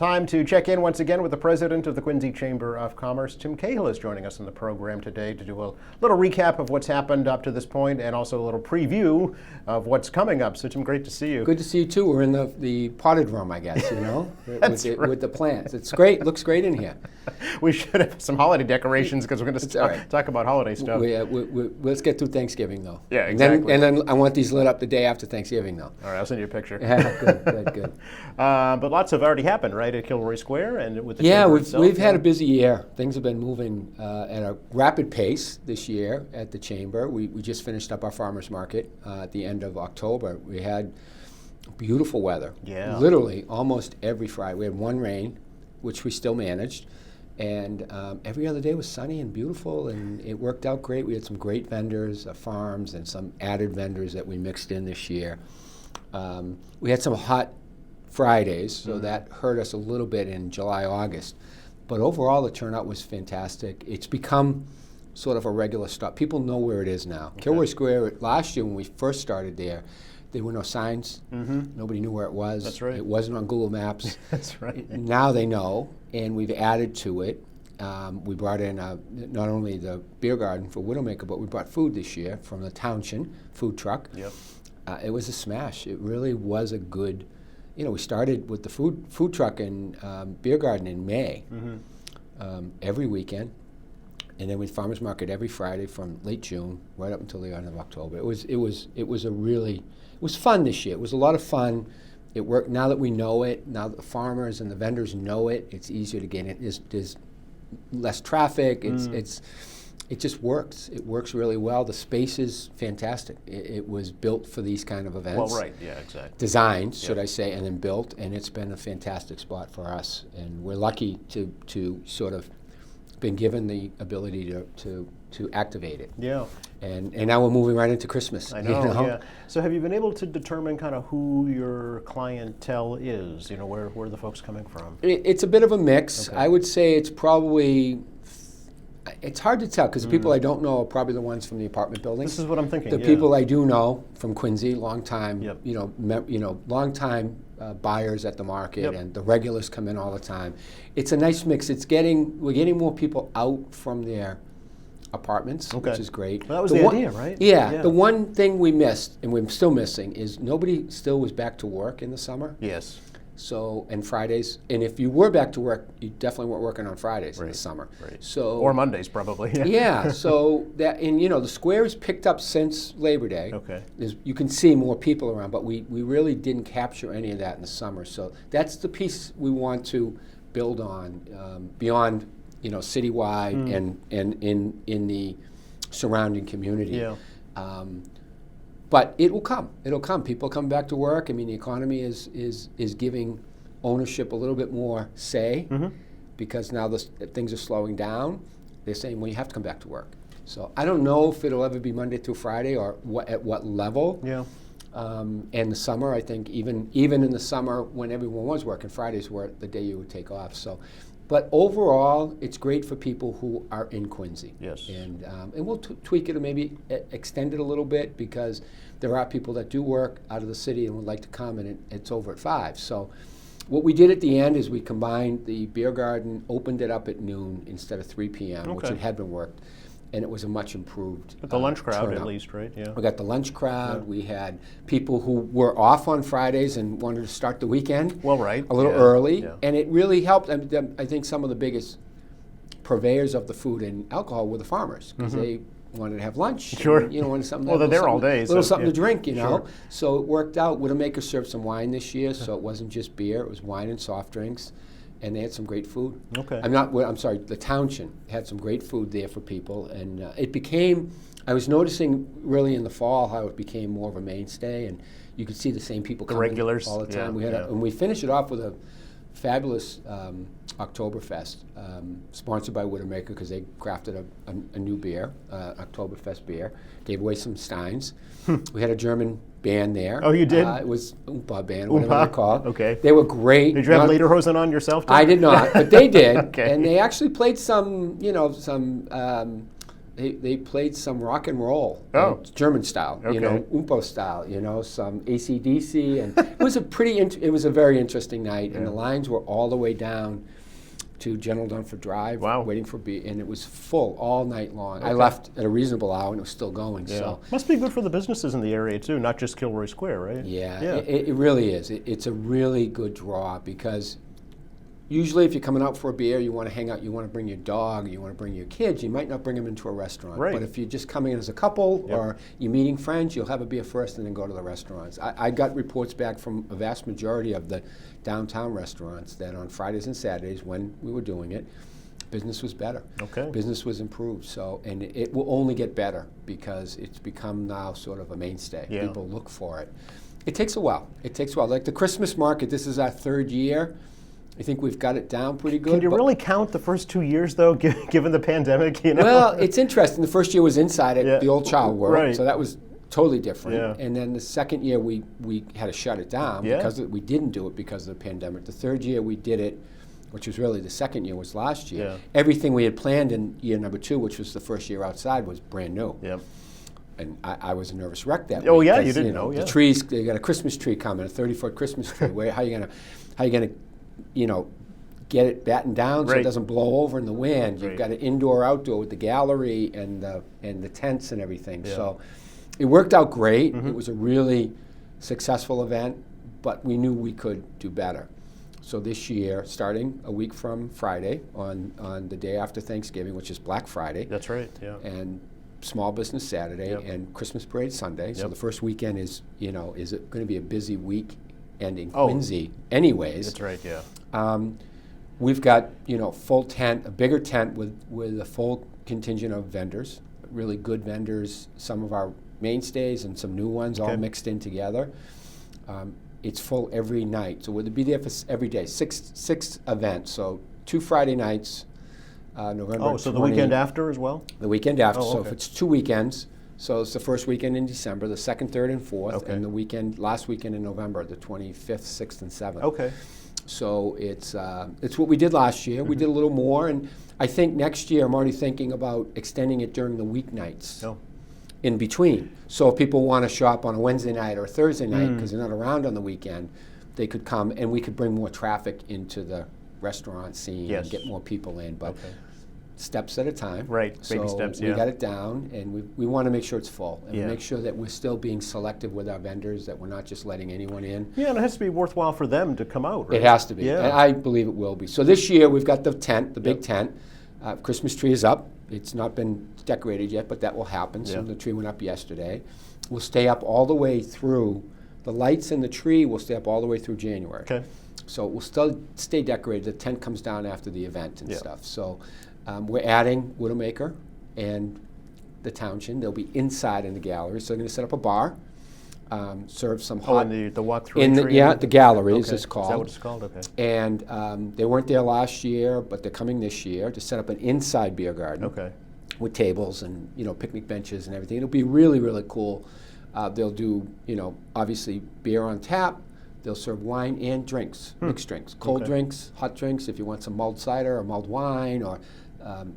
Time to check in once again with the president of the Quincy Chamber of Commerce. Tim Cahill is joining us in the program today to do a little recap of what's happened up to this point and also a little preview of what's coming up. So, Tim, great to see you. Good to see you, too. We're in the potted room, I guess, you know, With the plants. It's great. Looks great in here. We should have some holiday decorations because we're going to talk about holiday stuff. Let's get through Thanksgiving, though. Yeah, exactly. And then I want these lit up the day after Thanksgiving, though. All right, I'll send you a picture. Yeah, good. But lots have already happened, right, at Kilroy Square and with the Yeah, chamber itself. we've had a busy year. Things have been moving at a rapid pace this year at the Chamber. We just finished up our farmers market at the end of October. We had beautiful weather. Yeah. Literally almost every Friday. We had one rain, which we still managed. And every other day was sunny and beautiful, and it worked out great. We had some great vendors, farms, and some added vendors that we mixed in this year. We had some hot Fridays, so that hurt us a little bit in July, August. But overall, the turnout was fantastic. It's become sort of a regular stop. People know where it is now. Okay. Kilroy Square, last year when we first started there were no signs. Nobody knew where it was. That's right. It wasn't on Google Maps. That's right. Now they know, and we've added to it. We brought in not only the beer garden for Widowmaker, but we brought food this year from the Townshin food truck. Yep. It was a smash. It really was a good, we started with the food truck and beer garden in May, every weekend. And then with farmers market every Friday from late June right up until the end of October. It was fun this year. It was a lot of fun. It worked. Now that we know it, now that the farmers and the vendors know it, it's easier to get in. There's less traffic. It just works. It works really well. The space is fantastic. It was built for these kind of events. Well, right. Yeah, exactly. Designed, should I say, and then built, and it's been a fantastic spot for us. And we're lucky to sort of been given the ability to activate it. Yeah. And now we're moving right into Christmas. I know, yeah. So have you been able to determine kind of who your clientele is? Where are the folks coming from? It's a bit of a mix. Okay. I would say it's hard to tell because the people I don't know are probably the ones from the apartment buildings. This is what I'm thinking. The people I do know from Quincy, long time, Yep. long time buyers at the market, Yep. and the regulars come in all the time. It's a nice mix. We're getting more people out from their apartments, Okay. which is great. Well, that was the idea, right? Yeah. The one thing we missed, and we're still missing, is nobody still was back to work in the summer. Yes. So, and Fridays, and if you were back to work, you definitely weren't working on Fridays in the summer. Right. So, or Mondays, probably. yeah. So that, and the square has picked up since Labor Day. Okay. You can see more people around, but we really didn't capture any of that in the summer. So that's the piece we want to build on beyond, citywide and in the surrounding community. Yeah. But it will come. It'll come. People come back to work. I mean, the economy is giving ownership a little bit more say because now things are slowing down. They're saying, well, you have to come back to work. So I don't know if it'll ever be Monday through Friday or at what level. Yeah. And the summer, I think, even in the summer when everyone was working, Fridays were the day you would take off. So, but overall, it's great for people who are in Quincy. Yes. And we'll tweak it or maybe extend it a little bit because there are people that do work out of the city and would like to come, and it's over at 5. So what we did at the end is we combined the beer garden, opened it up at noon instead of 3 p.m., which it had been worked, and it was a much improved But the lunch crowd, turnout. at least, right? Yeah. We got the lunch crowd. We had people who were off on Fridays and wanted to start the weekend Well, right. a little early, Yeah. and it really helped. I think some of the biggest purveyors of the food and alcohol were the farmers because they wanted to have lunch. Sure. And, wanted something. Well, they're there all day. Little So, something yeah. to drink, Sure. So it worked out. Widowmaker served some wine this year, so it wasn't just beer. It was wine and soft drinks. And they had some great food. Okay. I'm sorry, the Townshin had some great food there for people. And it became, I was noticing really in the fall how it became more of a mainstay. And you could see the same people coming regulars, all the time. yeah. And we finished it off with a fabulous Oktoberfest, sponsored by Widowmaker because they crafted a new beer, Oktoberfest beer. Gave away some steins. We had a German band there. Oh, you did? It was Oompa band, whatever they're called. Okay. They were great. Did you have lederhosen on yourself, too? I did not, but they did. Okay. And they actually played some they played some rock and roll, German style, Okay. Oompa style, some AC/DC, and it was it was a very interesting night, and the lines were all the way down to General Dunford Drive, waiting for beer, and it was full all night long. Okay. I left at a reasonable hour, and it was still going. Yeah. So must be good for the businesses in the area too, not just Kilroy Square, right? Yeah. It really is. It's a really good draw because usually if you're coming out for a beer, you want to hang out, you want to bring your dog, you want to bring your kids, you might not bring them into a restaurant. Right. But if you're just coming in as a couple or you're meeting friends, you'll have a beer first and then go to the restaurants. I got reports back from a vast majority of the downtown restaurants that on Fridays and Saturdays when we were doing it, business was better. Okay. Business was improved. So, and it will only get better because it's become now sort of a mainstay. Yeah. People look for it. It takes a while. Like the Christmas market, this is our third year. I think we've got it down pretty good. Can you really count the first 2 years, though, given the pandemic? Well, it's interesting. The first year was inside at the Old Child World, so that was totally different. Yeah. And then the second year, we had to shut it down because we didn't do it because of the pandemic. The third year we did it, which was really the second year, was last year. Yeah. Everything we had planned in year number 2, which was the first year outside, was brand new. Yep. And I was a nervous wreck that week. You didn't know. The trees, they got a Christmas tree coming, a 30-foot Christmas tree. How you gonna, get it battened down so it doesn't blow over in the wind? You've got an indoor-outdoor with the gallery and the tents and everything. Yeah. So it worked out great. It was a really successful event, but we knew we could do better. So this year, starting a week from Friday, on the day after Thanksgiving, which is Black Friday. That's right. Yeah. And Small Business Saturday and Christmas Parade Sunday. So the first weekend is going to be a busy week ending Quincy anyways. That's right. Yeah. We've got full tent, a bigger tent with a full contingent of vendors, really good vendors, some of our mainstays and some new ones all mixed in together. It's full every night, so we'll be there for every day. Six events, so 2 Friday nights, November. So the weekend after as well? The weekend after. So if it's 2 weekends, so it's the first weekend in December, the 2nd, 3rd, and 4th, and the last weekend in November, the 25th, 6th, and 7th. Okay. So it's what we did last year. We did a little more, and I think next year I'm already thinking about extending it during the weeknights in between. So if people want to shop on a Wednesday night or a Thursday night because they're not around on the weekend, they could come, and we could bring more traffic into the restaurant scene and get more people in. But steps at a time. Right, baby so steps, we got it down, and we want to make sure it's full, and Yeah. make sure that we're still being selective with our vendors, that we're not just letting anyone in. Yeah, and it has to be worthwhile for them to come out, right? It has to be, Yeah. and I believe it will be. So this year, we've got the tent, the big tent. Christmas tree is up. It's not been decorated yet, but that will happen. So the tree went up yesterday. We'll stay up all the way through. The lights and the tree will stay up all the way through January. Okay. So we'll still stay decorated. The tent comes down after the event and stuff. So we're adding Widowmaker and the Townshend. They'll be inside in the gallery. So they're going to set up a bar, serve some hot. in the walk-through in the, entry? yeah, the galleries Okay. it's called. Is that what it's called? Okay. And they weren't there last year, but they're coming this year to set up an inside beer garden. Okay. With tables and picnic benches and everything. It'll be really, really cool. They'll do obviously beer on tap. They'll serve wine and drinks, mixed drinks, cold drinks, hot drinks. If you want some mulled cider or mulled wine or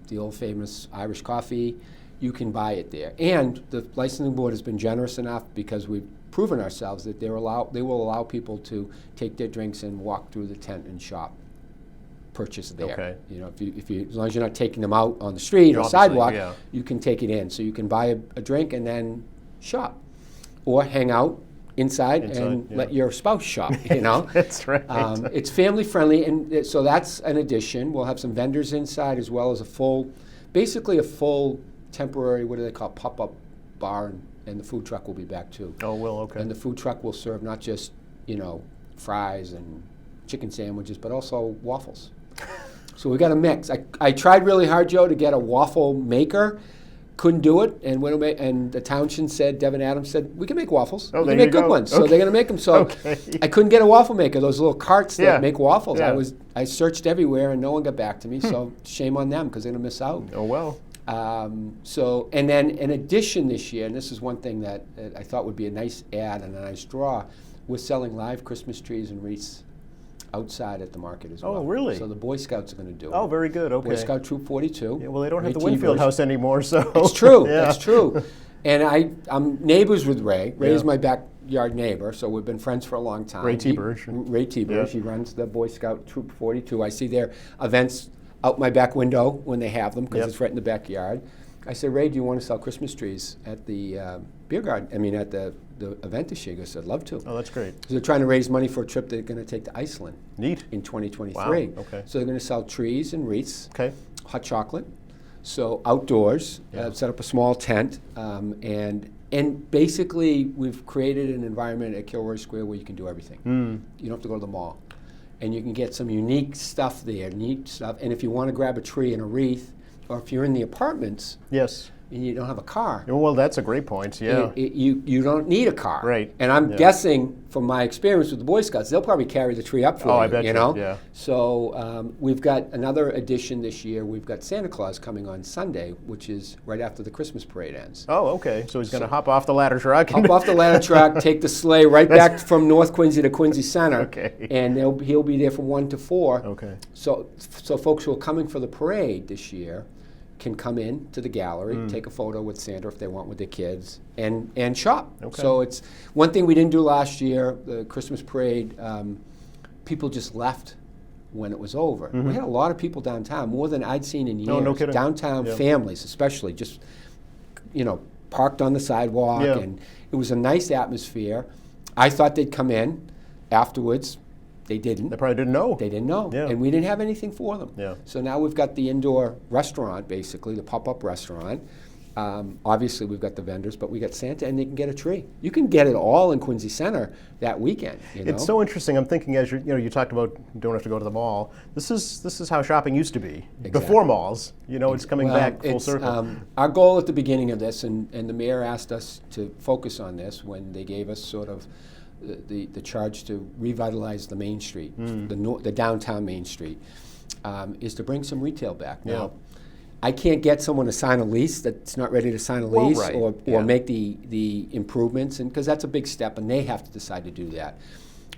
the old famous Irish coffee, you can buy it there. And the licensing board has been generous enough, because we've proven ourselves, that they will allow people to take their drinks and walk through the tent and shop. Purchase there. Okay. If you as long as you're not taking them out on the street or Obviously, sidewalk, yeah. you can take it in. So you can buy a drink and then shop, or hang out inside and let your spouse shop. That's right. It's family friendly, and so that's an addition. We'll have some vendors inside, as well as basically a full temporary, what do they call, pop-up bar, and the food truck will be back too. Oh, well, okay. And the food truck will serve not just fries and chicken sandwiches, but also waffles. So we got a mix. I tried really hard, Joe, to get a waffle maker. Couldn't do it, and the Townshend said, Devin Adams said, we can make waffles. Oh, we there can make you good go. ones. So Okay. they're going to make them. So I couldn't get a waffle maker, those little carts Yeah. that make waffles. Yeah. I searched everywhere, and no one got back to me. So shame on them, because they're going to miss out. Oh, well. And then in addition this year, and this is one thing that I thought would be a nice add and a nice draw, we're selling live Christmas trees and wreaths outside at the market as Oh, well. really? So the Boy Scouts are going to do Oh, it. very good. Okay. Boy Scout Troop 42. Yeah, well, they don't have Ray the Winfield Tevers. House anymore, so. It's true. Yeah. That's true. And I'm neighbors with Ray. Ray's Yeah. my backyard neighbor, so we've been friends for a long time. Ray Tevers. Ray Tevers. Yeah. He runs the Boy Scout Troop 42. I see their events out my back window when they have them because Yep. it's right in the backyard. I said, Ray, do you want to sell Christmas trees at the beer garden? I mean, at the event this year? He said, I'd love to. Oh, that's great. So they're trying to raise money for a trip they're going to take to Iceland Neat. in 2023. Wow, okay. So they're going to sell trees and wreaths, Okay. hot chocolate. So outdoors, Yeah. set up a small tent, and basically we've created an environment at Kilroy Square where you can do everything. You don't have to go to the mall, and you can get some unique stuff there, neat stuff. And if you want to grab a tree and a wreath, or if you're in the apartments Yes. and you don't have a car, Well, that's a great point. Yeah. you don't need a car. Right. And I'm Yeah. guessing from my experience with the Boy Scouts, they'll probably carry the tree up for Oh, you. I bet you, know. yeah. So we've got another addition this year. We've got Santa Claus coming on Sunday, which is right after the Christmas parade ends. Oh, okay. So he's going to hop off the ladder truck. Hop off the ladder truck, take the sleigh right back from North Quincy to Quincy Center, Okay. and he'll be there from 1 to 4. Okay. So folks who are coming for the parade this year can come in to the gallery, take a photo with Santa if they want with their kids, and shop. Okay. So it's one thing we didn't do last year, the Christmas parade, people just left when it was over. We had a lot of people downtown, more than I'd seen in years. Oh, no kidding. Downtown Yeah. families especially, just, parked on the sidewalk, Yeah. and it was a nice atmosphere. I thought they'd come in afterwards. They didn't. They probably didn't know. They didn't know, Yeah. and we didn't have anything for them. Yeah. So now we've got the indoor restaurant, basically, the pop-up restaurant. Obviously, we've got the vendors, but we got Santa, and they can get a tree. You can get it all in Quincy Center that weekend. It's so interesting. I'm thinking as you talked about you don't have to go to the mall. This is how shopping used to be before malls. It's coming back full circle. Our goal at the beginning of this, and the mayor asked us to focus on this when they gave us sort of the charge to revitalize the Main Street, the downtown Main Street, is to bring some retail back. Yeah. Now, I can't get someone to sign a lease that's not ready to sign a Well, lease right, or yeah. make the improvements, and because that's a big step, and they have to decide to do that.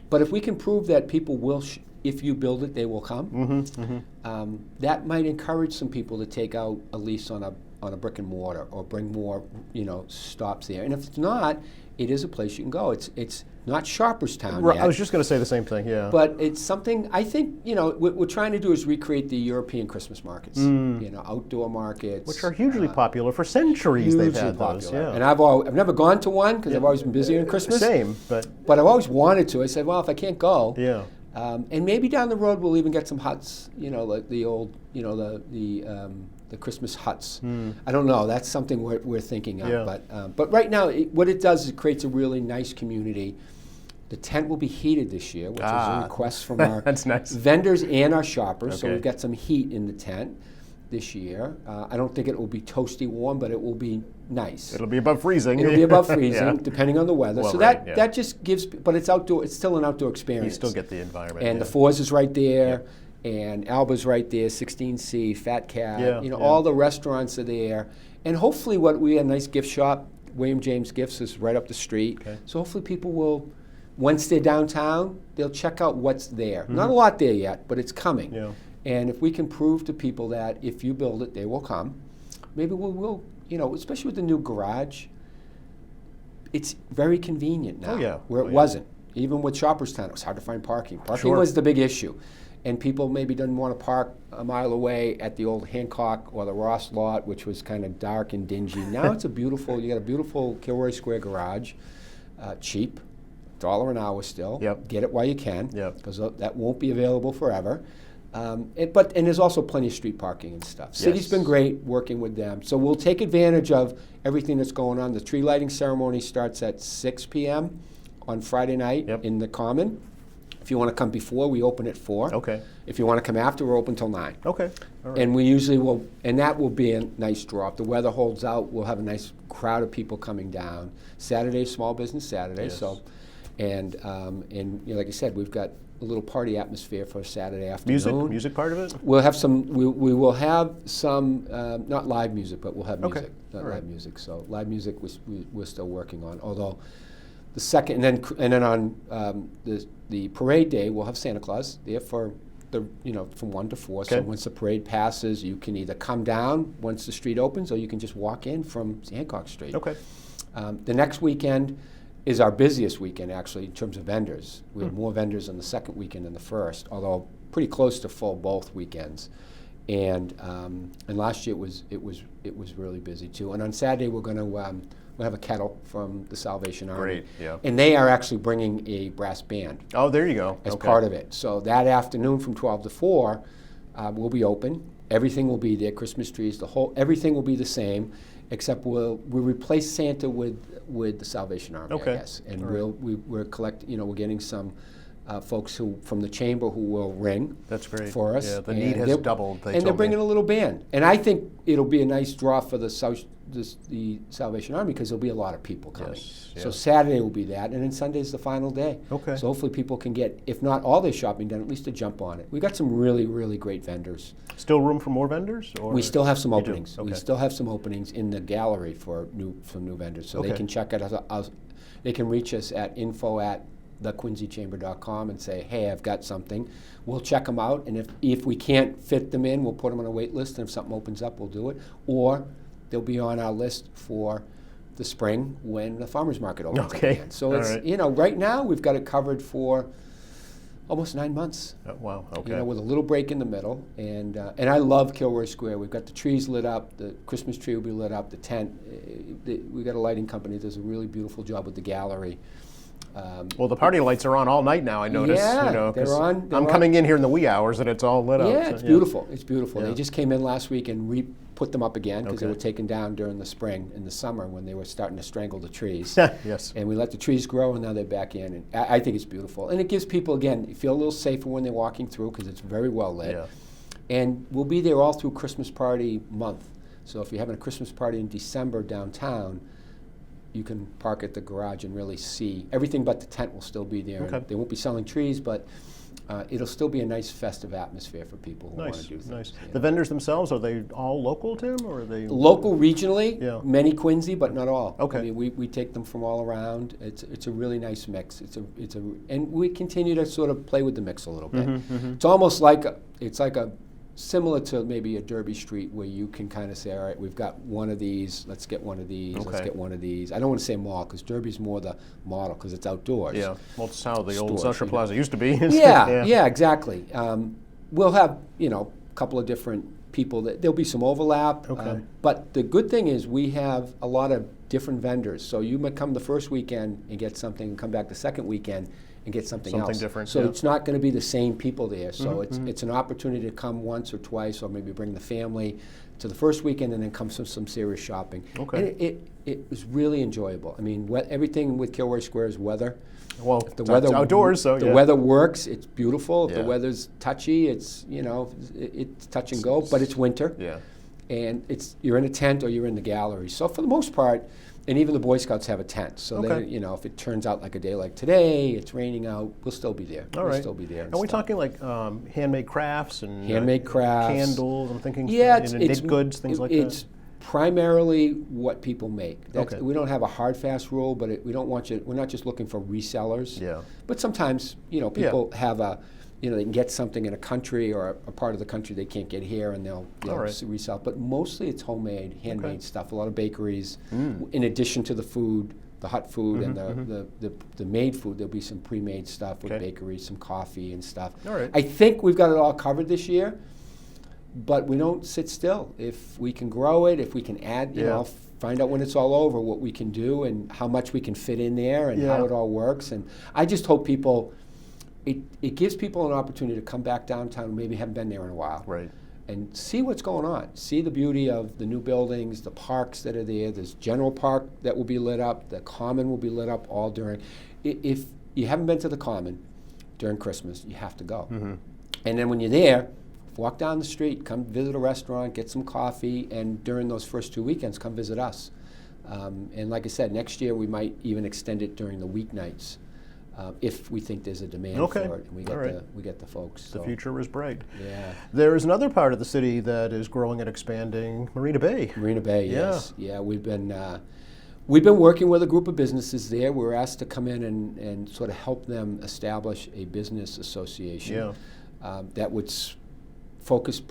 But if we can prove that people will, if you build it, they will come, that might encourage some people to take out a lease on a brick and mortar or bring more, stops there. And if it's not, it is a place you can go. It's not Sharperstown yet. I was just going to say the same thing. Yeah. But it's something, I think, what we're trying to do is recreate the European Christmas markets, outdoor markets. Which are hugely popular for centuries. They've Hugely had those. popular. Yeah. And I've never gone to one because I've always been busy on Christmas. Same, but But I've always wanted to. I said, well, if I can't go, yeah. and maybe down the road we'll even get some huts, like the old, the Christmas huts. I don't know. That's something we're thinking of. Yeah. But right now, what it does is it creates a really nice community. The tent will be heated this year, which is a request from our That's nice. vendors and our shoppers. So Okay. we've got some heat in the tent this year. I don't think it will be toasty warm, but it will be nice. It'll be above freezing. It'll be above freezing, Yeah. depending on the weather. Well, so right, that yeah. that just gives, but it's outdoor. It's still an outdoor experience. You still get the environment. And yeah. the Fours is right there, and Alba's right there, 16C, Fat Cat. Yeah, All the restaurants are there, and hopefully, we have a nice gift shop. William James Gifts is right up the street. Okay. So hopefully, people will, once they're downtown, they'll check out what's there. Not a lot there yet, but it's coming. Yeah. And if we can prove to people that if you build it, they will come. Maybe we'll especially with the new garage. It's very convenient now. Oh, yeah. Where Oh, it yeah. wasn't. Even with Sharperstown, it was hard to find parking. Parking Sure. was the big issue. And people maybe didn't want to park a mile away at the old Hancock or the Ross lot, which was kind of dark and dingy. Now it's you got a beautiful Kilroy Square garage, cheap, $1 an hour still. Yep. Get it while you can, Yep. because that won't be available forever. And there's also plenty of street parking and stuff. City's Yes. been great working with them. So we'll take advantage of everything that's going on. The tree lighting ceremony starts at 6 p.m. on Friday night Yep. in the Common. If you want to come before, we open at 4. Okay. If you want to come after, we're open till 9. Okay. All right. And we usually will, and that will be a nice draw. If the weather holds out, we'll have a nice crowd of people coming down. Saturday, Small Business Saturday. Yes. So, and like I said, we've got a little party atmosphere for Saturday afternoon. Music part of it? We'll have some. We will have some, not live music, but we'll have Okay. music. Not All right. live music. So live music we're still working on. Although the second, and then on the parade day, we'll have Santa Claus there for from 1 to 4. Okay. So once the parade passes, you can either come down once the street opens, or you can just walk in from Hancock Street. Okay. The next weekend is our busiest weekend, actually, in terms of vendors. We have more vendors on the second weekend than the first, although pretty close to full both weekends. And last year it was really busy too. And on Saturday we're going to we'll have a kettle from the Salvation Army. Great, yeah. And they are actually bringing a brass band Oh, there you go. as Okay. part of it. So that afternoon from 12 to 4, we'll be open. Everything will be there. Christmas trees, everything will be the same, except we'll replace Santa with the Salvation Army, Okay. I guess. And All right. we're collecting. We're getting some folks from the chamber who will ring. That's great. For us. Yeah, the And need has they're- doubled. They and they're told me. bringing a little band. And I think it'll be a nice draw for the Salvation Army, because there'll be a lot of people coming. Yes, So yes. Saturday will be that, and then Sunday's the final day. Okay. So hopefully people can get, if not all their shopping done, at least a jump on it. We've got some really, really great vendors. Still room for more vendors? Or We still have some You do? openings. We Okay. still have some openings in the gallery for some new vendors. So Okay. they can check it out. They can reach us at info@thequincychamber.com and say, hey, I've got something. We'll check them out, and if we can't fit them in, we'll put them on a wait list, and if something opens up, we'll do it. Or they'll be on our list for the spring when the farmers market opens Okay. again. So All it's, right. right now we've got it covered for almost 9 months. Wow, okay. With a little break in the middle, and I love Kilroy Square. We've got the trees lit up, the Christmas tree will be lit up, the tent. We got a lighting company that does a really beautiful job with the gallery. Well, the party lights are on all night now, I notice. Yeah, 'cause they're on- I'm they're coming in here in the wee hours and it's all lit up. Yeah, so, it's beautiful. It's beautiful. Yeah. They just came in last week and put them up again, because they Okay. were taken down during the spring and the summer when they were starting to strangle the trees. Yes. And we let the trees grow, and now they're back in. And I think it's beautiful. And it gives people, again, you feel a little safer when they're walking through, because it's very well lit. Yeah. And we'll be there all through Christmas party month. So if you're having a Christmas party in December downtown, you can park at the garage and really see. Everything but the tent will still be there. Okay. They won't be selling trees, but it'll still be a nice festive atmosphere for people who want Nice, to do things. nice. yeah. The vendors themselves, are they all local, Tim, or are they? Local regionally, Yeah. many Quincy, but not all. Okay. I mean, we take them from all around. It's a really nice mix. And we continue to sort of play with the mix a little bit. It's almost like similar to maybe a Derby Street, where you can kind of say, all right, we've got one of these, let's get one of these, let's Okay. get one of these. I don't want to say mall, because Derby's more the model, because it's outdoors. Yeah, well, it's how the old Stores, Zusher you know. Plaza used to be. Yeah, exactly. We'll have, a couple of different people. There'll be some overlap. Okay. But the good thing is we have a lot of different vendors. So you might come the first weekend and get something, and come back the second weekend and get something else. Something different, So yeah. it's not going to be the same people there. So it's an opportunity to come once or twice, or maybe bring the family to the first weekend, and then come some serious shopping. Okay. And it was really enjoyable. I mean, everything with Kilroy Square is weather. Well, If the it's weather outdoors, so the yeah. weather works, it's beautiful. If Yeah. the weather's touchy, it's it's touch and go, but it's winter. Yeah. And you're in a tent or you're in the gallery. So for the most part, and even the Boy Scouts have a tent. So Okay. they, if it turns out like a day like today, it's raining out, we'll still be there. All We'll right. still be there. and Are we stuff. talking like handmade crafts and Handmade crafts. candles? I'm thinking Yeah, and knit goods, things like it's primarily what people make. Okay. We don't have a hard fast rule, but we're not just looking for resellers. Yeah. But sometimes, people have they can get something in a country or a part of the country they can't get here, and they'll All right. resell. But mostly it's homemade, handmade Okay. stuff. A lot of bakeries. In addition to the food, the hot food and the made food, there'll be some pre-made stuff with Okay. bakeries, some coffee and stuff. All right. I think we've got it all covered this year. But we don't sit still. If we can grow it, if we can add, Yeah. find out when it's all over what we can do and how much we can fit in there and Yeah. how it all works. And I just hope people, it gives people an opportunity to come back downtown who maybe haven't been there in a while. Right. And see what's going on. See the beauty of the new buildings, the parks that are there. There's General Park that will be lit up. The Common will be lit up all during. If you haven't been to the Common during Christmas, you have to go. And then when you're there, walk down the street, come visit a restaurant, get some coffee, and during those first 2 weekends, come visit us. And like I said, next year we might even extend it during the weeknights if we think there's a demand Okay. for it, and All right. we get the folks. The So, future is bright. yeah. There is another part of the city that is growing and expanding, Marina Bay. Marina Bay, Yeah. yes. Yeah, we've been we've been working with a group of businesses there. We were asked to come in and sort of help them establish a business association that would focus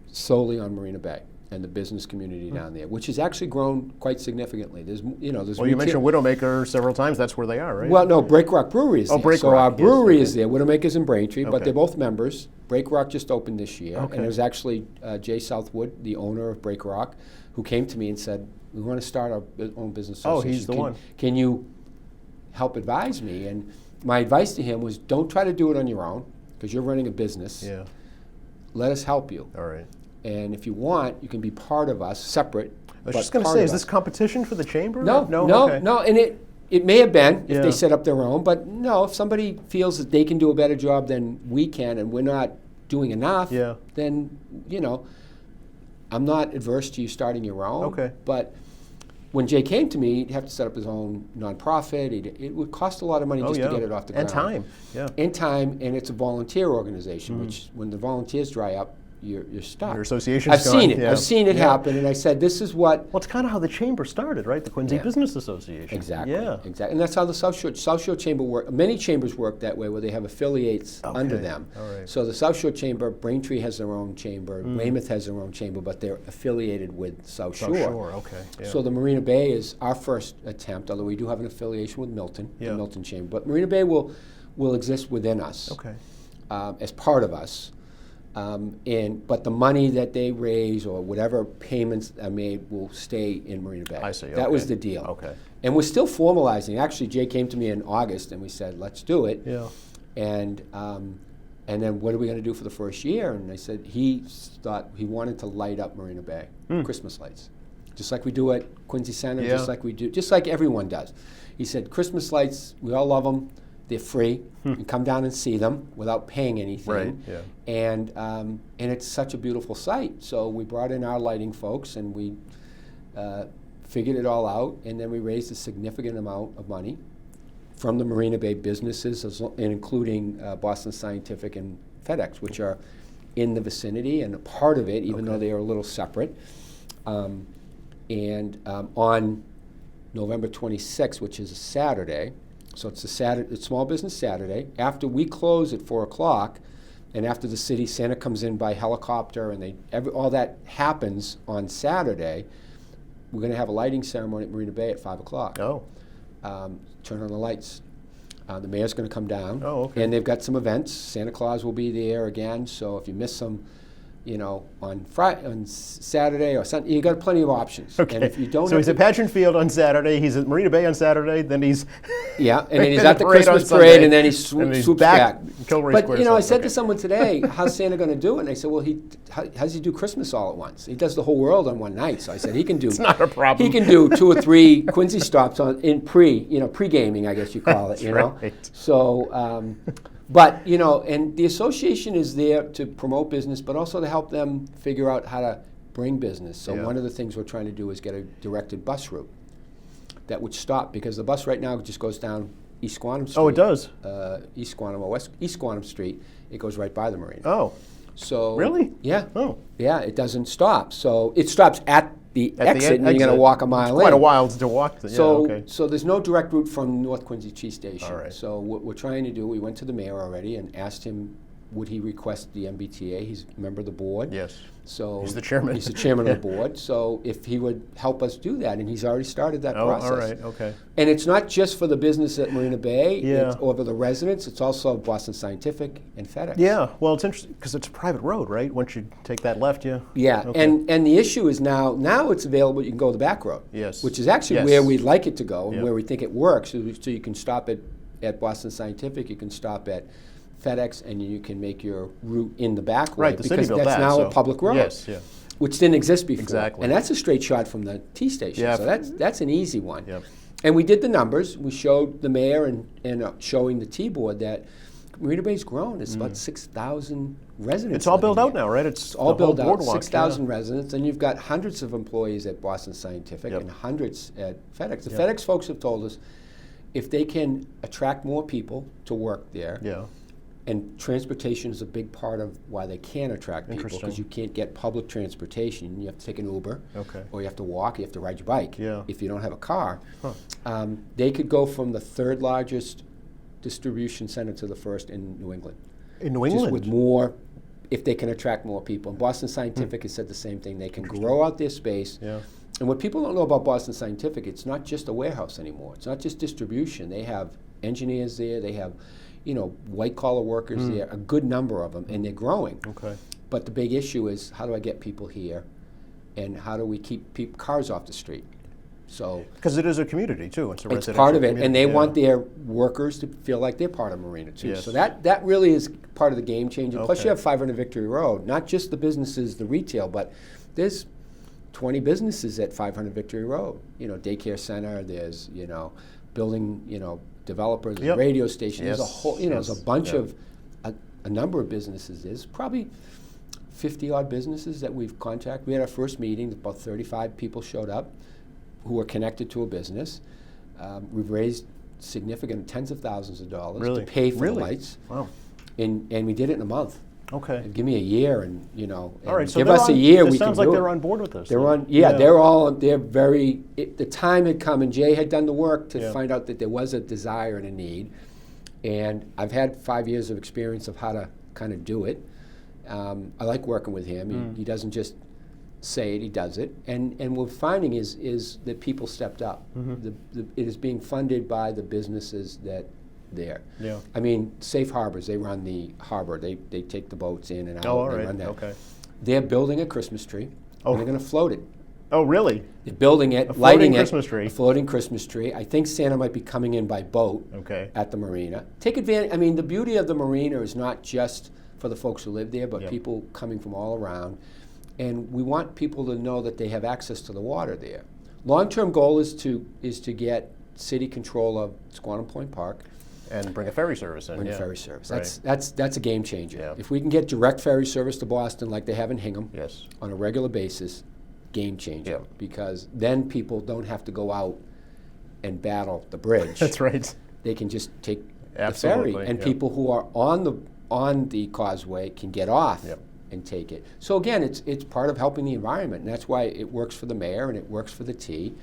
solely on Marina Bay and the business community down there, which has actually grown quite significantly. There's Well, you mentioned Widowmaker several times. That's where they are, right? Well, no, Break Rock Brewery is there. Break so Rock, our yes, brewery is there. Widowmaker's in Braintree, but Okay. they're both members. Break Rock just opened this year, Okay. and it was actually Jay Southwood, the owner of Break Rock, who came to me and said, "We want to start our own business Oh, association. he's the one. Can you help advise me?" And my advice to him was, "Don't try to do it on your own, because you're running a business. Yeah. Let us help you. All right. And if you want, you can be part of us, separate." I was just going to say, is this competition for the chamber? No, Okay. no, and it may have been if Yeah. they set up their own, but no, if somebody feels that they can do a better job than we can and we're not doing enough, Yeah. then, I'm not adverse to you starting your own. Okay. But when Jay came to me, he'd have to set up his own nonprofit. It would cost a lot of money just to get it off the ground. And time. Yeah. And time, and it's a volunteer organization, which when the volunteers dry up, you're stuck. Your association's I've gone, seen it. yeah. I've seen it Yeah. happen, and I said, this is what. Well, it's kind of how the chamber started, right? The Quincy Yeah. Business Association. Exactly. Yeah. Exactly. And that's how the South Shore Chamber work. Many chambers work that way, where they have affiliates under Okay. them. All right. So the South Shore Chamber, Braintree has their own chamber, Weymouth has their own chamber, but they're affiliated with South Shore. South Shore, okay. Yeah. So the Marina Bay is our first attempt, although we do have an affiliation with Milton, Yeah. the Milton Chamber. But Marina Bay will exist within us, Okay. as part of us. But the money that they raise or whatever payments are made will stay in Marina Bay. I see, That was okay. the deal. Okay. And we're still formalizing. Actually, Jay came to me in August and we said, let's do it. Yeah. And then what are we going to do for the first year? And I said he thought he wanted to light up Marina Bay, Christmas lights, just like we do at Quincy Center, Yeah. just like everyone does. He said Christmas lights, we all love them. They're free. You can come down and see them without paying anything. Right, yeah. And it's such a beautiful sight. So we brought in our lighting folks and we figured it all out, and then we raised a significant amount of money from the Marina Bay businesses, and including Boston Scientific and FedEx, which are in the vicinity and a part of it, even though they are a little separate. On November 26th, which is a Saturday, so it's it's Small Business Saturday, after we close at 4 o'clock, and after the city, Santa comes in by helicopter, and all that happens on Saturday, we're going to have a lighting ceremony at Marina Bay at 5 o'clock. Oh. Turn on the lights. The mayor's going to come down. Oh, okay. And they've got some events. Santa Claus will be there again. So if you miss them, on Saturday or Sunday, you got plenty of options. Okay. And if you don't, so have he's at Pageant Field on Saturday. He's at Marina Bay on Saturday. Then he's yeah, and then he's and at the parade on Christmas Sunday, parade, and then he and he's swoops back back. Kilroy But Square I Sunday. said Okay. to someone today, "How's Santa going to do it?" And I said, "Well, how does he do Christmas all at once? He does the whole world on one night." So I said, "He can do." It's not a problem. He can do 2 or 3 Quincy stops in pre-gaming, I guess you call it. Right. So. But, and the association is there to promote business, but also to help them figure out how to bring business. So Yeah. one of the things we're trying to do is get a directed bus route that would stop, because the bus right now just goes down East Squantum Street. Oh, it does? East Squantum or East Squantum Street. It goes right by the marina. Oh. So Really? Yeah. Oh. Yeah, it doesn't stop. So it stops at the At the exit, and then you got to exit. walk a mile Quite in. a while to walk. So, so there's no direct route from North Quincy Chief Station. All right. So what we're trying to do, we went to the mayor already and asked him, would he request the MBTA? He's a member of the board. Yes. So He's the chairman. He's the chairman of the board. So if he would help us do that, and he's already started that process. all right. Okay. And it's not just for the business at Marina Bay, Yeah. or for the residents. It's also Boston Scientific and FedEx. Yeah. Well, it's interesting because it's a private road, right? Once you take that left, yeah. Yeah, Okay. and the issue is now it's available. You can go the back road. Yes. Which is actually Yes. where we'd like it to go, and Yeah. where we think it works. So you can stop at Boston Scientific, you can stop at FedEx, and you can make your route in the back road. Right. The city because built that's that. now so- a public road. Yes. Yeah. Which didn't exist before. Exactly. And that's a straight shot from the T station. Yeah. So that's an easy one. Yep. And we did the numbers. We showed the mayor and showing the T-board that Marina Bay's grown. It's about 6,000 residents. It's all living built out here. now, right? It's All the whole built out, boardwalk, 6,000 residents, and you've got hundreds of employees at Boston Scientific Yep. and hundreds at FedEx. The Yep. FedEx folks have told us if they can attract more people to work there, Yeah. And transportation is a big part of why they can't attract people, Interesting. because you can't get public transportation. You have to take an Uber, Okay. or you have to walk, you have to ride your bike. Yeah. If you don't have a car, Huh. they could go from the third largest distribution center to the first in New England. In New Just England? with more, if they can attract more people. And Boston Scientific has said the same thing. They can grow out their space. Yeah. And what people don't know about Boston Scientific, it's not just a warehouse anymore. It's not just distribution. They have engineers there. They have, white collar workers there, a good number of them, and they're growing. Okay. But the big issue is, how do I get people here, and how do we keep cars off the street? So Because it is a community too. It's a it's residential part of it, community, and they yeah. want their workers to feel like they're part of Marina too. Yes. So that really is part of the game changer. Plus, Okay. you have 500 Victory Road, not just the businesses, the retail, but there's 20 businesses at 500 Victory Road. Daycare center. There's building. Developers, Yep. radio station. There's a Yes, whole. There's yes, a bunch yeah. of a number of businesses. There's probably 50 odd businesses that we've contacted. We had our first meeting. About 35 people showed up who were connected to a business. We've raised significant tens of thousands of dollars Really? to pay for Really? the lights, Wow. and we did it in a month. Okay. And give me a year, and All right. So give they're us a on- year. It We can sounds do like it. they're on board with this. They're then. on. Yeah, they're very. The time had come, and Jay had done the work to Yeah. find out that there was a desire and a need. And I've had 5 years of experience of how to kind of do it. I like working with him. He doesn't just say it; he does it. And what we're finding is that people stepped up. It is being funded by the businesses that there. Yeah. I mean, Safe Harbors. They run the harbor. They take the boats in and out. Oh, all They right. run that. Okay. They're building a Christmas tree. Oh. And they're going to float it. Oh, really? They're building it, floating lighting it. Christmas tree. A floating Christmas tree. I think Santa might be coming in by boat Okay. at the marina. Take advantage. I mean, the beauty of the marina is not just for the folks who live there, but Yep. people coming from all around. And we want people to know that they have access to the water there. Long-term goal is to get city control of Squantum Point Park. And bring a ferry service in. Bring a yeah. ferry service. Right. That's a game changer. Yeah. If we can get direct ferry service to Boston like they have in Hingham Yes. on a regular basis, game changer. Yeah. Because then people don't have to go out and battle the bridge. That's right. They can just take Absolutely, the ferry, and yeah. people who are on the causeway can get off Yep. and take it. So again, it's part of helping the environment, and that's why it works for the mayor and it works for the T.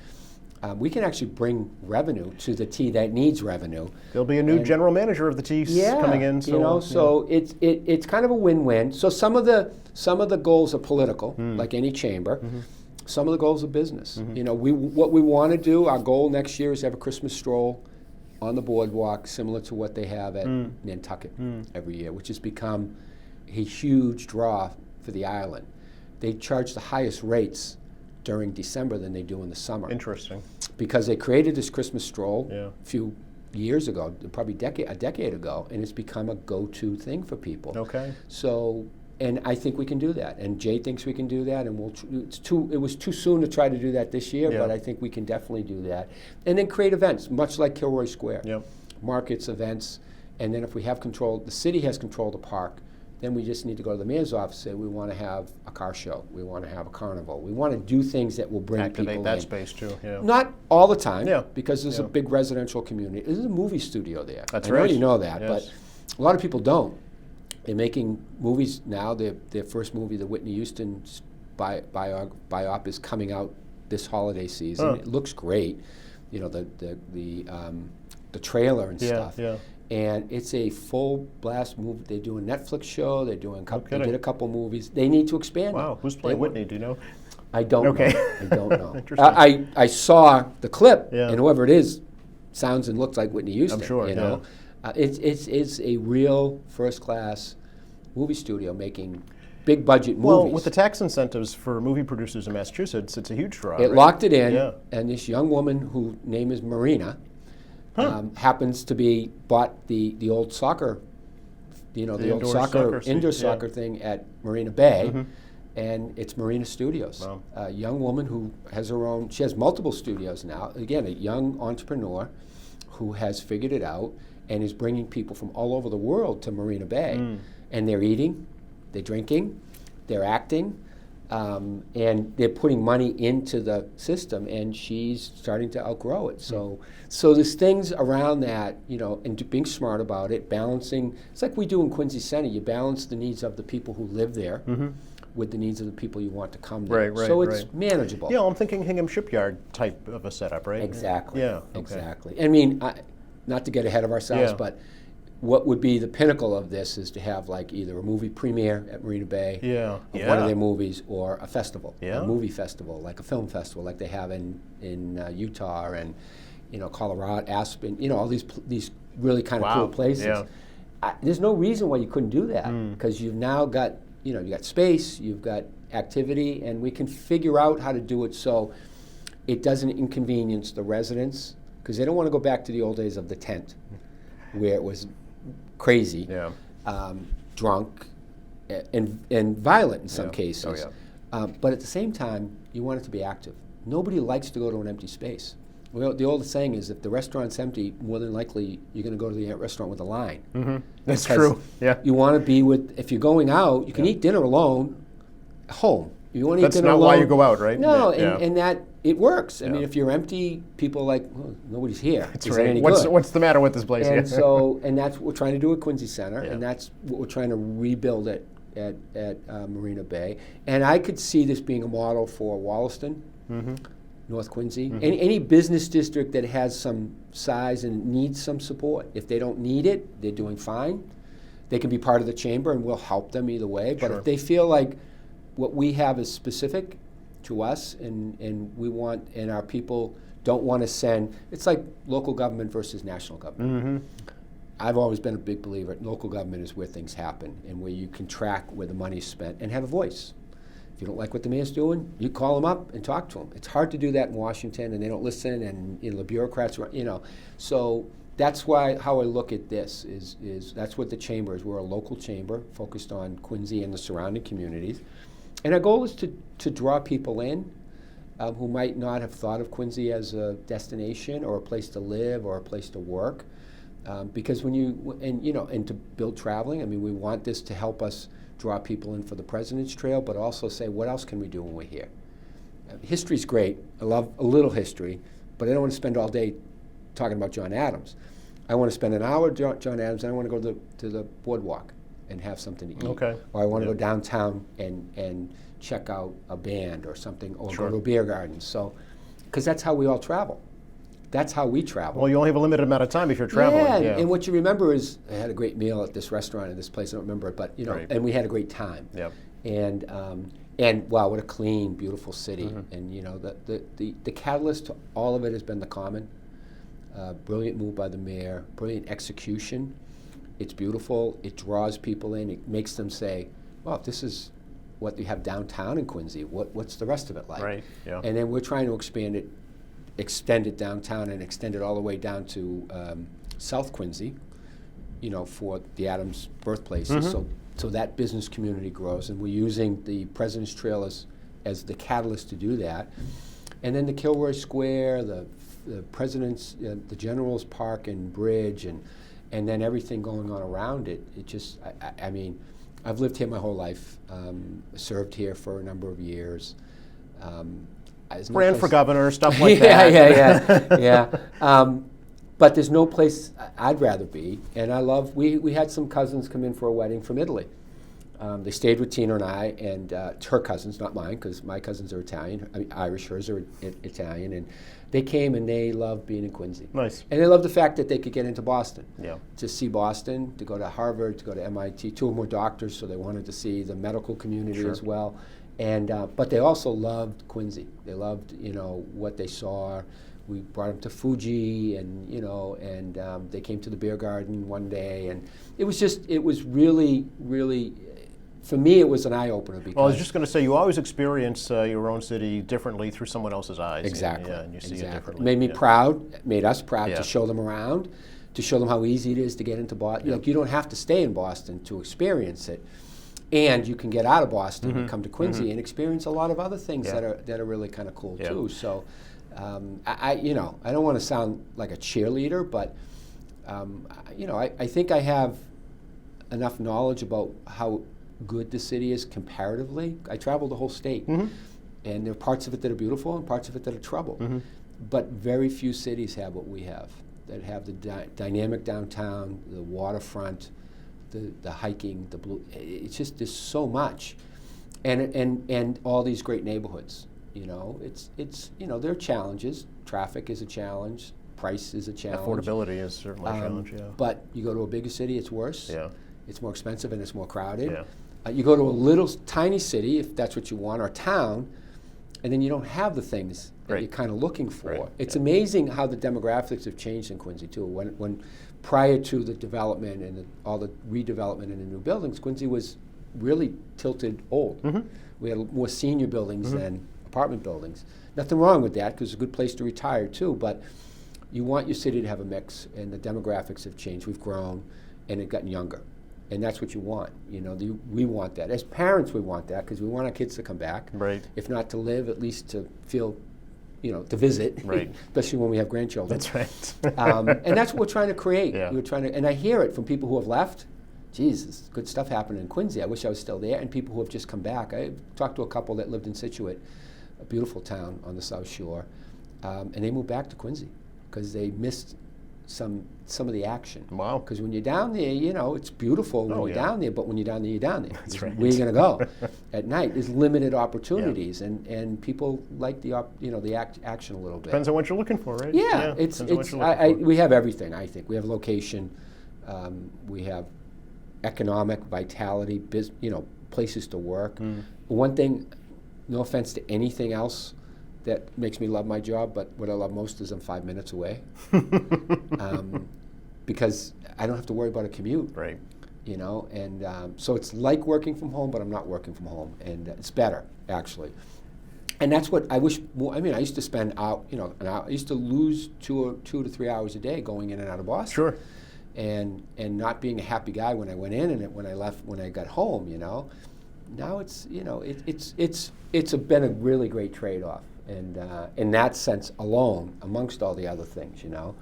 We can actually bring revenue to the T that needs revenue. There'll be a new And- general manager of the T coming in. So, so it's kind of a win-win. So some of the goals are political, like any chamber. Some of the goals are business. What we want to do. Our goal next year is to have a Christmas stroll on the boardwalk, similar to what they have at Nantucket every year, which has become a huge draw for the island. They charge the highest rates during December than they do in the summer, Interesting. because they created this Christmas stroll Yeah. a few years ago, probably a decade ago, and it's become a go-to thing for people. Okay. So, and I think we can do that, and Jay thinks we can do that, and it was too soon to try to do that this year, Yeah. but I think we can definitely do that. And then create events, much like Kilroy Square. Yep. Markets, events, and then if we have control, the city has control of the park, then we just need to go to the mayor's office and say, we want to have a car show, we want to have a carnival, we want to do things that will bring Activate people that in. space too. Yeah. Not all the time, Yeah. because there's a Yeah. big residential community. There's a movie studio there. That's I know right. you know that, Yes. but a lot of people don't. They're making movies now. Their first movie, the Whitney Houston biop, is coming out this holiday season. Huh. It looks great. The trailer and Yeah, stuff. yeah. And it's a full blast movie. They do a Netflix show. They're doing they kidding. did a couple movies. They need to expand. Wow. it. Who's They playing want- Whitney? Do you know? I don't Okay. know. I don't know. Interesting. I saw the clip, Yeah. and whoever it is sounds and looks like Whitney Houston. sure, You know, it's a real first class movie studio making big budget Well, movies. with the tax incentives for movie producers in Massachusetts, it's a huge draw. It right? locked it in, Yeah. and this young woman whose name is Marina happens to be bought the old soccer, the old indoor soccer soccer seat, indoor yeah. soccer thing at Marina Bay, and it's Marina Studios. Wow. A young woman who has her own. She has multiple studios now. Again, a young entrepreneur who has figured it out and is bringing people from all over the world to Marina Bay, and they're eating, they're drinking, they're acting. And they're putting money into the system, and she's starting to outgrow it. So there's things around that, you know, and being smart about it, balancing. It's like we do in Quincy Center. You balance the needs of the people who live there with the needs of the people you want to come there. Right, so it's manageable. Yeah, I'm thinking Hingham Shipyard type of a setup, right? Exactly. Yeah. Okay. Exactly. I mean, not to get ahead of ourselves, but what would be the pinnacle of this is to have like either a movie premiere at Marina Bay of one of their movies, or a festival, a movie festival, like a film festival, like they have in Utah and, you know, Colorado, Aspen, you know, all these really kind of cool places. Yeah. There's no reason why you couldn't do that, because you've now got, you know, you got space, you've got activity, and we can figure out how to do it so it doesn't inconvenience the residents, because they don't want to go back to the old days of the tent, where it was crazy, drunk, and violent in some cases. But at the same time, you want it to be active. Nobody likes to go to an empty space. Well, the old saying is, if the restaurant's empty, more than likely you're going to go to the restaurant with a line. That's true. Yeah. You want to be with, if you're going out, you can eat dinner alone, home. You want to eat That's dinner not alone. why you go out, right? No, and that, it works. I mean, if you're empty, people are like, well, nobody's here. That's Is right. it any What's good? the matter with this place? And so, and that's what we're trying to do at Quincy Center, and that's what we're trying to rebuild at Marina Bay. And I could see this being a model for Wollaston, North Quincy, any business district that has some size and needs some support. If they don't need it, they're doing fine. They can be part of the chamber, and we'll help them either way. But if they feel like what we have is specific to us, and we want, and our people don't want to send, it's like local government versus national government. I've always been a big believer, local government is where things happen, and where you can track where the money's spent and have a voice. If you don't like what the mayor's doing, you call them up and talk to them. It's hard to do that in Washington, and they don't listen, and you know, the bureaucrats, you know. So that's why how I look at this is that's what the chamber is. We're a local chamber focused on Quincy and the surrounding communities. And our goal is to draw people in who might not have thought of Quincy as a destination or a place to live or a place to work. Because when and to build traveling, I mean, we want this to help us draw people in for the President's Trail, but also say, what else can we do when we're here? History's great. I love a little history, but I don't want to spend all day talking about John Adams. I want to spend an hour with John Adams, and I want to go to the boardwalk and have something to eat. Okay. Or I want to go downtown and check out a band or something, or go to a beer garden. So, because that's how we all travel. That's how we travel. Well, you only have a limited amount of time if you're traveling. Yeah, and what you remember is, I had a great meal at this restaurant in this place. I don't remember it, but you know, and we had a great time. Yep. And wow, what a clean, beautiful city. And you know, the catalyst to all of it has been the Common. Brilliant move by the mayor. Brilliant execution. It's beautiful. It draws people in. It makes them say, "Well, if this is what you have downtown in Quincy, what's the rest of it like?" Right. Yeah. And then we're trying to expand it, extend it downtown, and extend it all the way down to South Quincy, you know, for the Adams birthplaces. So that business community grows, and we're using the President's Trail as the catalyst to do that. And then the Kilroy Square, the President's, the General's Park and Bridge, and then everything going on around it. It just, I mean, I've lived here my whole life, served here for a number of years. Ran for governor, stuff like that. Yeah. But there's no place I'd rather be, and I love, we had some cousins come in for a wedding from Italy. They stayed with Tina and I, and her cousins, not mine, because my cousins are Italian, I mean, Irish, hers are Italian, and they came and they loved being in Quincy. Nice. And they loved the fact that they could get into Boston. Yeah. To see Boston, to go to Harvard, to go to MIT, two or more doctors, so they wanted to see the medical community as well. And but they also loved Quincy. They loved, you know, what they saw. We brought them to Fuji, and you know, and they came to the beer garden one day, and it was really, really, for me, it was an eye opener. Because Well, I was just going to say, you always experience your own city differently through someone else's eyes. Exactly. And you see it differently. It made me proud, made us proud to show them around, to show them how easy it is to get into Boston. Like, you don't have to stay in Boston to experience it. And you can get out of Boston and come to Quincy and experience a lot of other things that are really kind of cool too. So, I don't want to sound like a cheerleader, but I think I have enough knowledge about how good the city is comparatively. I travel the whole state, and there are parts of it that are beautiful and parts of it that are trouble. But very few cities have what we have, that have the dynamic downtown, the waterfront, the hiking, the blue. It's just, there's so much, and all these great neighborhoods. You know, it's you know, there are challenges. Traffic is a challenge. Price is a challenge. Affordability is certainly a challenge, yeah. But you go to a bigger city, it's worse. Yeah. It's more expensive and it's more crowded. Yeah. You go to a little tiny city, if that's what you want, or town, and then you don't have the things that Right. you're kind of looking for. Right. It's amazing how the demographics have changed in Quincy too. When prior to the development and all the redevelopment in the new buildings, Quincy was really tilted old. We had more senior buildings than apartment buildings. Nothing wrong with that, because it's a good place to retire too, but you want your city to have a mix, and the demographics have changed. We've grown, and it's gotten younger. And that's what you want. You know, we want that. As parents, we want that, because we want our kids to come back. Right. If not to live, at least to feel, you know, to visit. Right. Especially when we have grandchildren. That's right. And that's what we're trying to create. Yeah. We're trying to, and I hear it from people who have left. Geez, there's good stuff happening in Quincy. I wish I was still there. And people who have just come back. I talked to a couple that lived in Situate, a beautiful town on the South Shore, and they moved back to Quincy because they missed some of the action. Wow. Because when you're down there, you know, it's beautiful when Oh, you're yeah. down there, but when you're down there, you're down there. That's right. Where are you going to go? At night, there's limited opportunities, and people like the action a little bit. Depends on what you're looking for, right? Yeah, depends on what you're looking for. we have everything, I think. We have location, we have economic vitality, places to work. One thing, no offense to anything else that makes me love my job, but what I love most is I'm 5 minutes away. Because I don't have to worry about a commute. Right. You know, and so it's like working from home, but I'm not working from home, and it's better, actually. And that's what I wish more. I mean, I used to spend out, you know, an hour. I used to lose 2 to 3 hours a day going in and out of Boston. Sure. And not being a happy guy when I went in, and when I left, when I got home, you know. Now it's, you know, it's been a really great trade-off, and in that sense alone, amongst all the other things, you know.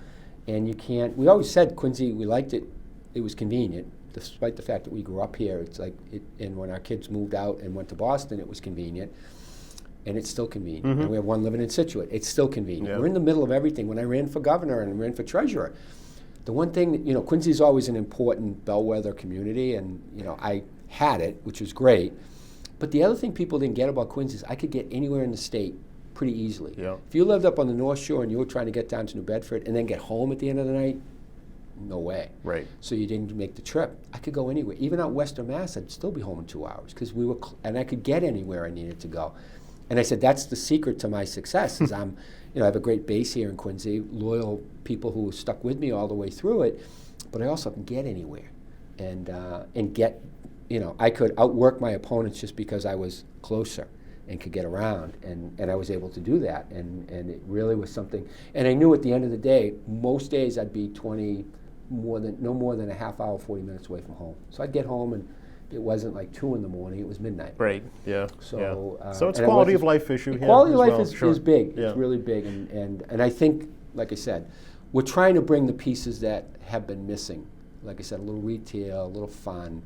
And you can't. We always said Quincy, we liked it. It was convenient, despite the fact that we grew up here. It's like, and when our kids moved out and went to Boston, it was convenient. And it's still convenient. And we have one living in Situate. It's still convenient. Yeah. We're in the middle of everything. When I ran for governor and ran for treasurer, the one thing that, you know, Quincy's always an important bellwether community, and, you know, I had it, which was great. But the other thing people didn't get about Quincy is I could get anywhere in the state pretty easily. Yeah. If you lived up on the North Shore and you were trying to get down to New Bedford and then get home at the end of the night, no way. Right. So you didn't make the trip. I could go anywhere. Even out Western Mass, I'd still be home in 2 hours because we were, and I could get anywhere I needed to go. And I said, that's the secret to my success, is I have a great base here in Quincy, loyal people who stuck with me all the way through it, but I also can get anywhere and get, you know, I could outwork my opponents just because I was closer and could get around, and I was able to do that, and it really was something. And I knew at the end of the day, most days I'd be no more than a half hour, 40 minutes away from home. So I'd get home, and it wasn't like 2 in the morning, it was midnight. Right. Yeah. So, yeah. So it's and quality of life issue. Yeah, quality of as life well. is big. Yeah. It's really big, and I think, like I said, we're trying to bring the pieces that have been missing. Like I said, a little retail, a little fun,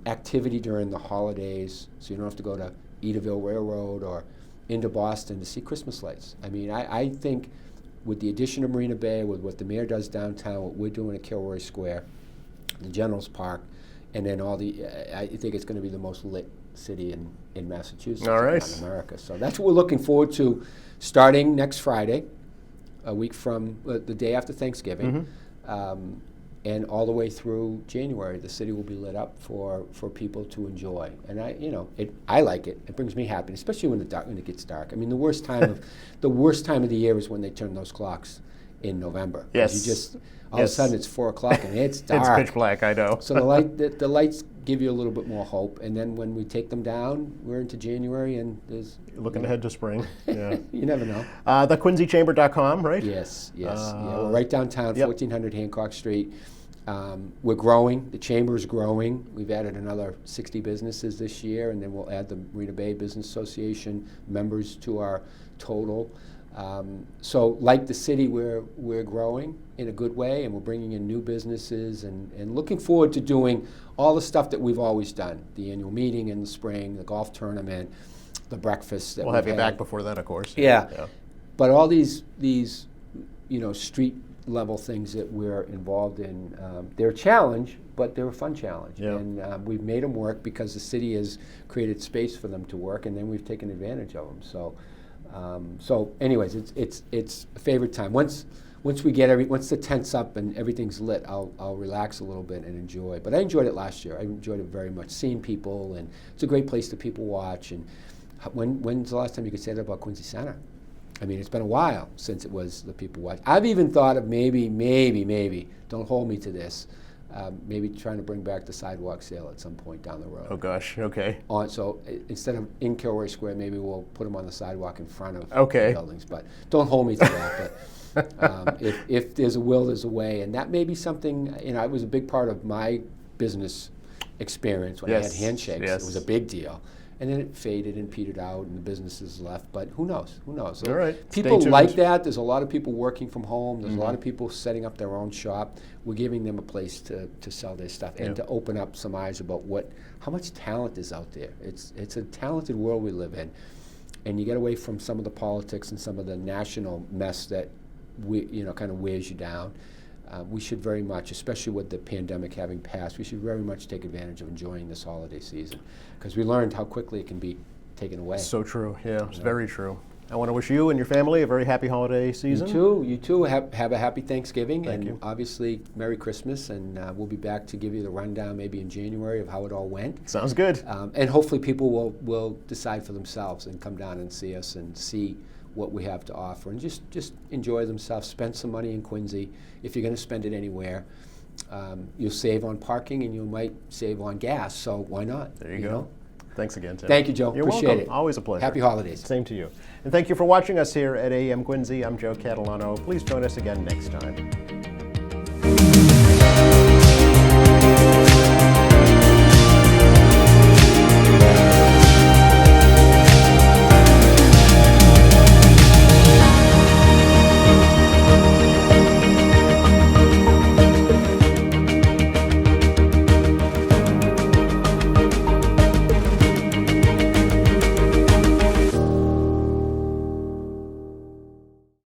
activity during the holidays, so you don't have to go to Edaville Railroad or into Boston to see Christmas lights. I mean, I think with the addition of Marina Bay, with what the mayor does downtown, what we're doing at Kilroy Square, the General's Park, and then I think it's going to be the most lit city in Massachusetts, All right. in America. So that's what we're looking forward to, starting next Friday, a week from the day after Thanksgiving, and all the way through January. The city will be lit up for people to enjoy, and I like it. It brings me happiness, especially when it gets dark. I mean, the worst time of the year is when they turn those clocks in November. 'Cause Yes. you just all of a sudden it's 4 o'clock and it's dark. It's pitch black, I know. So the lights give you a little bit more hope, and then when we take them down, we're into January, and there's Looking ahead to spring. Yeah. you never know. TheQuincyChamber.com, right? Yes, yeah, we're right downtown, Yep. 1400 Hancock Street. We're growing. The chamber is growing. We've added another 60 businesses this year, and then we'll add the Marina Bay Business Association members to our total. So like the city, we're growing in a good way, and we're bringing in new businesses and looking forward to doing all the stuff that we've always done, the annual meeting in the spring, the golf tournament, the breakfast that We'll have you we've back had. before then, of course. Yeah. But all these street level things that we're involved in, they're a challenge, but they're a fun challenge. Yeah. And we've made them work because the city has created space for them to work, and then we've taken advantage of them. So anyways, it's a favorite time. Once the tent's up and everyth's lit, I'll relax a little bit and enjoy. But I enjoyed it last year. I enjoyed it very much, seeing people, and it's a great place to people watch. And when's the last time you could say that about Quincy Center? I mean, it's been a while since it was the people watch. I've even thought of maybe, don't hold me to this, maybe trying to bring back the sidewalk sale at some point down the road. Oh gosh, okay. So instead of in Kilroy Square, maybe we'll put them on the sidewalk in front of Okay. the buildings. But don't hold me to that. But if there's a will, there's a way. And that may be something, it was a big part of my business experience when I had Yes, handshakes. yes. It was a big deal. And then it faded and petered out, and the businesses left. But who knows? Who knows? So All right. Stay people tuned. like that. There's a lot of people working from home. There's a lot of people setting up their own shop. We're giving them a place to sell their stuff and to open up some eyes about how much talent is out there. It's a talented world we live in, and you get away from some of the politics and some of the national mess that kind of wears you down. We should very much, especially with the pandemic having passed, we should very much take advantage of enjoying this holiday season, because we learned how quickly it can be taken away. So true. Yeah, it's very true. I want to wish you and your family a very happy holiday season. You too. Have a happy Thanksgiving, Thank and you. obviously Merry Christmas, and we'll be back to give you the rundown maybe in January of how it all went. Sounds good. And hopefully people will decide for themselves and come down and see us and see what we have to offer, and just enjoy themselves. Spend some money in Quincy. If you're going to spend it anywhere, you'll save on parking and you might save on gas. So why not? There you go. know? Thanks again, Tim. Thank you, Joe. You're Appreciate welcome. it. Always a pleasure. Happy holidays. Same to you. And thank you for watching us here at AM Quincy. I'm Joe Catalano. Please join us again next time.